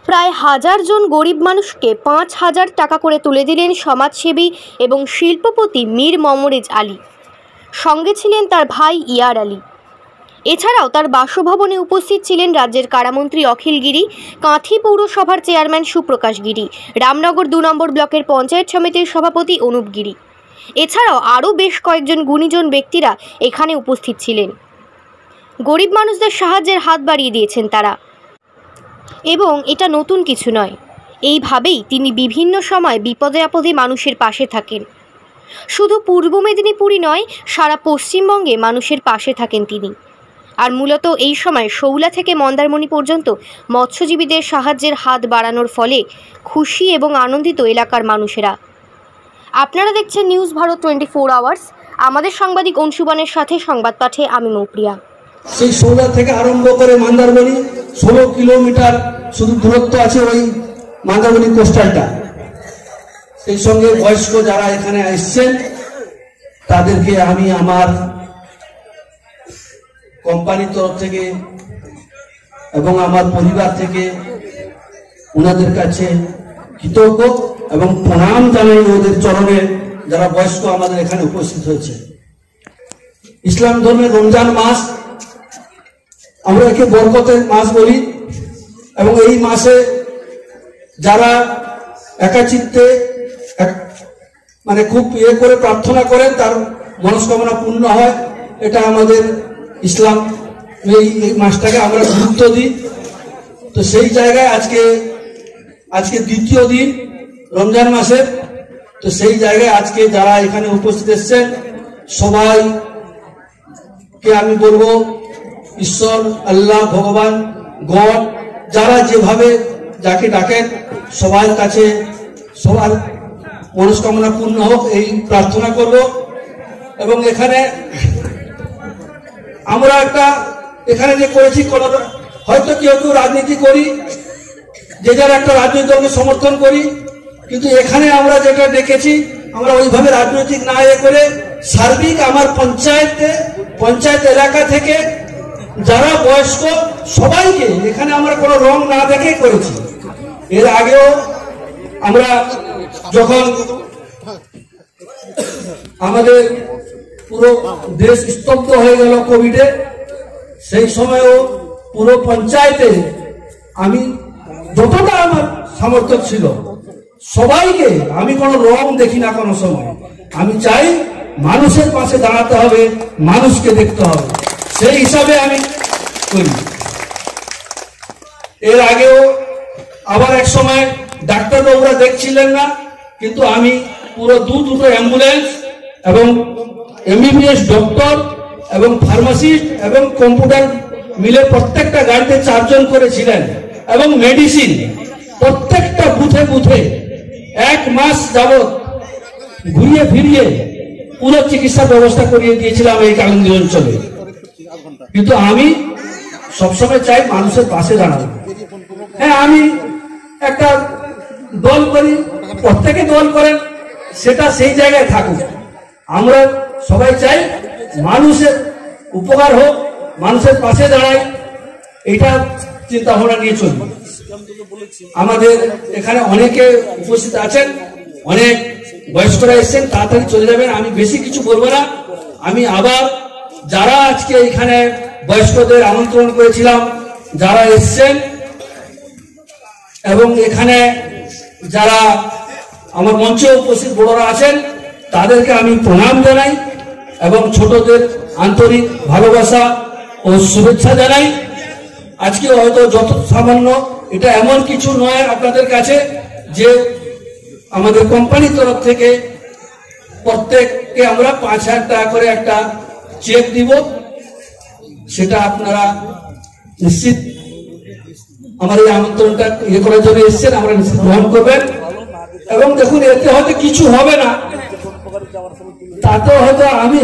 প্রায় 1000 জন গরিব মানুষকে 5000 টাকা করে তুলে দিলেন সমাজসেবী এবং শিল্পপতি মীর মমরেজ আলী। সঙ্গে ছিলেন তার ভাই ইয়ার আলী। এছাড়াও তার বাসভবনে উপস্থিত ছিলেন রাজ্যের কারামন্ত্রী অখিল গিরি, কাঁথি পৌরসভার চেয়ারম্যান সুপ্রকাশ গিরি, রামনগর 2 নম্বর ব্লকের পঞ্চায়েত সমিতির সভাপতি অনুপ গিরি। এছাড়াও আরও বেশ কয়েকজন গুণীজন ব্যক্তিরা এখানে উপস্থিত ছিলেন। গরিব মানুষদের সাহায্যের হাত বাড়িয়ে দিয়েছেন তারা, এবং এটা নতুন কিছু নয়। এইভাবেই তিনি বিভিন্ন সময় বিপদে আপদে মানুষের পাশে থাকেন। শুধু পূর্ব মেদিনীপুরই নয়, সারা পশ্চিমবঙ্গে মানুষের পাশে থাকেন তিনি। আর মূলত এই সময় শৌলা থেকে মন্দারমণি পর্যন্ত মৎস্যজীবীদের সাহায্যের হাত বাড়ানোর ফলে খুশি এবং আনন্দিত এলাকার মানুষেরা। আপনারা দেখছেন নিউজ ভারত 24 আওয়ার্স। আমাদের সাংবাদিক অংশুমানের সাথে সংবাদ পাঠে আমি মৌপ্রিয়া। সেই শৌলা থেকে আরম্ভ করে মন্দারমণি 16 কিলোমিটার শুধু দূরত্ব আছে ওই মন্দারমণি কোস্টালটা। সেই সঙ্গে বয়স্ক যারা এখানে এসছেন তাদেরকে আমি আমার কোম্পানির তরফ থেকে এবং আমার পরিবার থেকে ওনাদের কাছে কৃতজ্ঞ এবং প্রণাম জানাই ওদের চরণে, যারা বয়স্ক আমাদের এখানে উপস্থিত হয়েছে। ইসলাম ধর্মের রমজান মাস, আমরা একে বরকতের মাস বলি, এবং এই মাসে যারা একাচিত্তে মানে খুব করে প্রার্থনা করেন তার মনস্কামনা পূর্ণ হয়। এটা আমাদের ইসলাম এই মাসটাকে আমরা গুরুত্ব দিই। তো সেই জায়গায় আজকে দ্বিতীয় দিন রমজান মাসের। তো সেই জায়গায় আজকে যারা এখানে উপস্থিত এসছেন সবাইকে আমি বলবো ঈশ্বর, আল্লাহ, ভগবান, গড, যারা যেভাবে যাকে ডাকেন সবার কাছে সবার মনস্কামনা পূর্ণ হোক এই প্রার্থনা করব। এবং এখানে আমরা এখানে যে করেছি, হয়তো কেউ কেউ রাজনীতি করি, যে যার একটা রাজনৈতিক দলকে সমর্থন করি, কিন্তু এখানে আমরা যেটা দেখেছি আমরা ওইভাবে রাজনৈতিক না করে সার্বিক আমার পঞ্চায়েত এলাকা থেকে যারা বয়স্ক সবাইকে এখানে আমরা কোনো রং না দেখে করেছি। এর আগেও আমরা যখন আমাদের পুরো দেশ স্তব্ধ হয়ে গেল কোভিডে, সেই সময়ও পুরো পঞ্চায়েতে আমি যতটা আমার সামর্থ্য ছিল সবাইকে, আমি কোনো রং দেখি না কোনো সময়। আমি চাই মানুষের পাশে দাঁড়াতে হবে, মানুষকে দেখতে হবে, সেই হিসাবে আমি করি। এর আগেও আবার এক সময় ডাক্তারবাবুরা দেখছিলেন না, কিন্তু আমি পুরো দুটো অ্যাম্বুলেন্স এবং এমবিবিএস ডক্টর এবং ফার্মাসিস্ট এবং কম্পিউটার মিলে প্রত্যেকটা গাড়িতে 4 জন করেছিলেন, এবং মেডিসিন প্রত্যেকটা বুথে বুথে 1 মাস যাবৎ ঘুরিয়ে ফিরিয়ে পুরো চিকিৎসা ব্যবস্থা করিয়ে দিয়েছিলাম এই কালিন্দী অঞ্চলে। কিন্তু আমি সবসময় চাই মানুষের পাশে দাঁড়াবো। হ্যাঁ, আমি একটা দল করি, প্রত্যেকে দল করেন, সেটা সেই জায়গায় থাকুক। আমরা সবাই চাই মানুষের উপকার হোক, মানুষের পাশে দাঁড়াই, এটা চিন্তা ভাবনা নিয়ে চলবে। আমাদের এখানে অনেকে উপস্থিত আছেন, অনেক বয়স্করা এসছেন, তাড়াতাড়ি চলে যাবেন, আমি বেশি কিছু বলবো না। আমি আবার যারা আজকে এখানে বয়স্কদের আমন্ত্রণ করেছিলাম, যারা এসছেন এবং এখানে যারা আমার মঞ্চে উপস্থিত বড়রা আছেন, তাদেরকে আমি প্রণাম জানাই এবং ছোটদের আন্তরিক ভালোবাসা ও শুভেচ্ছা জানাই। আজকে হয়তো যত সামান্য, এটা এমন কিছু নয় আপনাদের কাছে যে আমাদের কোম্পানির তরফ থেকে প্রত্যেককে আমরা 5000 টাকা করে একটা চেক দিব, সেটা আপনারা নিশ্চিত আমার এই আমন্ত্রণটা করার জন্য এসেছেন, আমরা নিশ্চিত গ্রহণ করবেন। এবং দেখুন, এতে হয়তো কিছু হবে না, তাতেও হয়তো আমি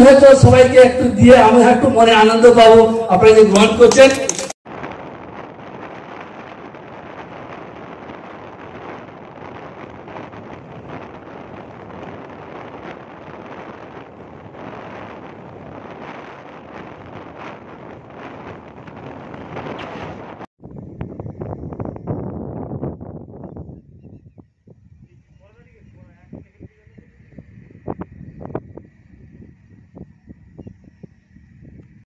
সবাইকে একটু দিয়ে আমি একটু মনে আনন্দ পাবো, আপনারা যে গ্রহণ করছেন।